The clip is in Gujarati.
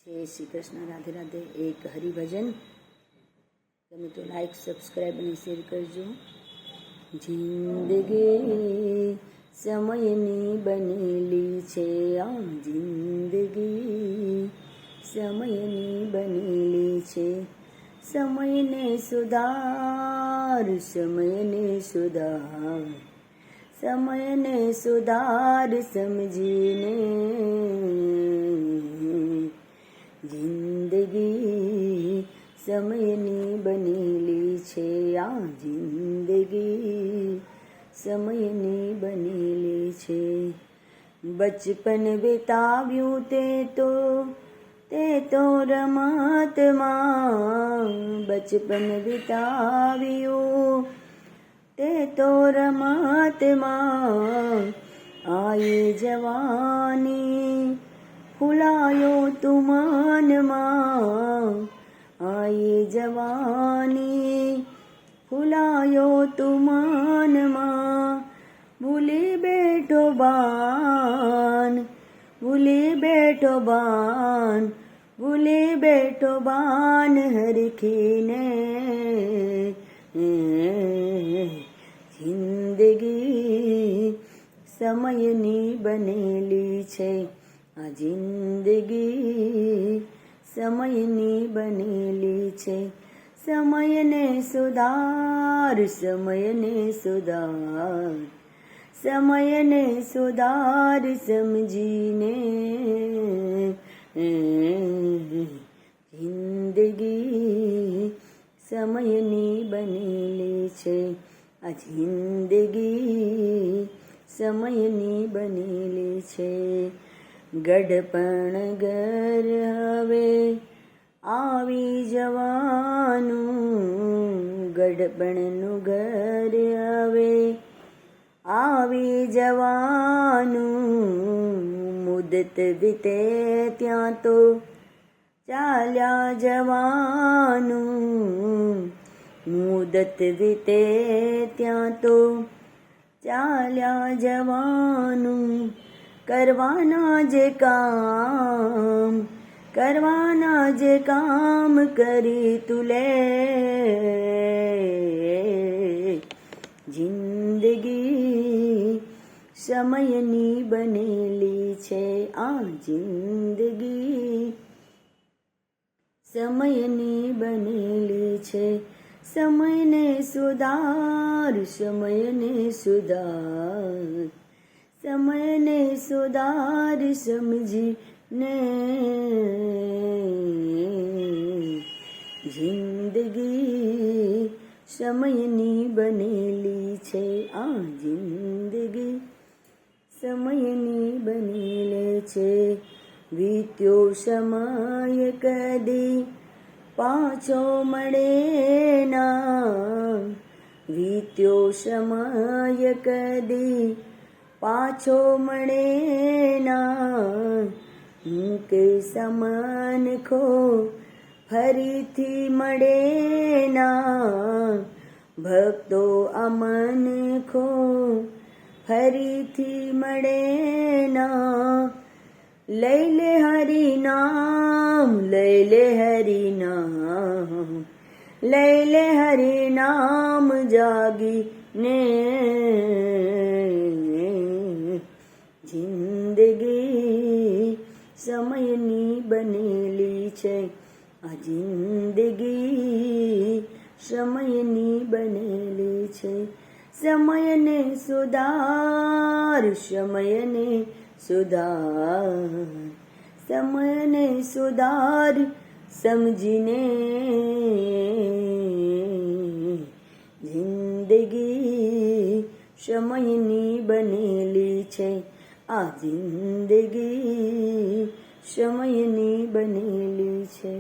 जय श्री कृष्ण। राधे राधे। एक हरिभजन તમે તો લાઈક સબસ્ક્રાઈબ અને શેર કરજો। જિંદગી સમયની બનેલી છે, આ જિંદગી સમયની બનેલી છે। સમયને સુધાર, સમયને સુધાર, સમયને સુધાર સમજીને જિંદગી સમયની બનેલી છે, આ જિંદગી સમયની બનેલી છે। બચપન વિતાવ્યું તે તો રમતમાં, બચપન વિતાવ્યું તે તો રમતમાં, આયે જવાની ફૂલાયો તું મનમાં, આયે જવાની ફૂલાયો તું મનમાં। ભૂલી બેઠો બાન, ભૂલી બેઠો બાન, ભૂલી બેઠો બાન હરખીને જિંદગી સમયની બનેલી છે, આ જિંદગી સમયની બનેલી છે। સમયને સુધાર, સમયને સુધાર, સમયને સુધાર સમજીને જિંદગી સમયની બનેલી છે, આ જિંદગી સમયની બનેલી છે। ગઢપણ ઘર હવે આવી જવાનું, ગઢપણનું ઘર હવે આવી જવાનું, મુદત વીતે ત્યાં તો ચાલ્યા જવાનું, મુદત વીતે ત્યાં તો ચાલ્યા જવાનું। કરવાના જે કામ, કરવાના જે કામ કરી તું લે, જિંદગી સમયની બનેલી છે, આ જિંદગી સમયની બનેલી છે। સમયને સુધાર, સમયને સુધાર, સમયને સુધાર સમજીને જિંદગી સમયની બનેલી છે, આ જિંદગી સમયની બનેલી છે। વીત્યો સમય કદી પાછો મળે ના, વીત્યો સમય કદી પાછો મળે ના, કે સમાન ખો ફરીથી મળે ના, ભક્તો અમન ખો ફરીથી મળે ના। લઈ લે હરી નામ, લઈ લે હરી નામ, લઈ લે હરી નામ જાગીને જિંદગી સમયની બનેલી છે, આ જિંદગી સમયની બનેલી છે। સમયને સુધાર, સમયને સુધાર, સમયને સુધાર સમજીને જિંદગી સમયની બનેલી છે, આ જિંદગી સમયની બનેલી છે।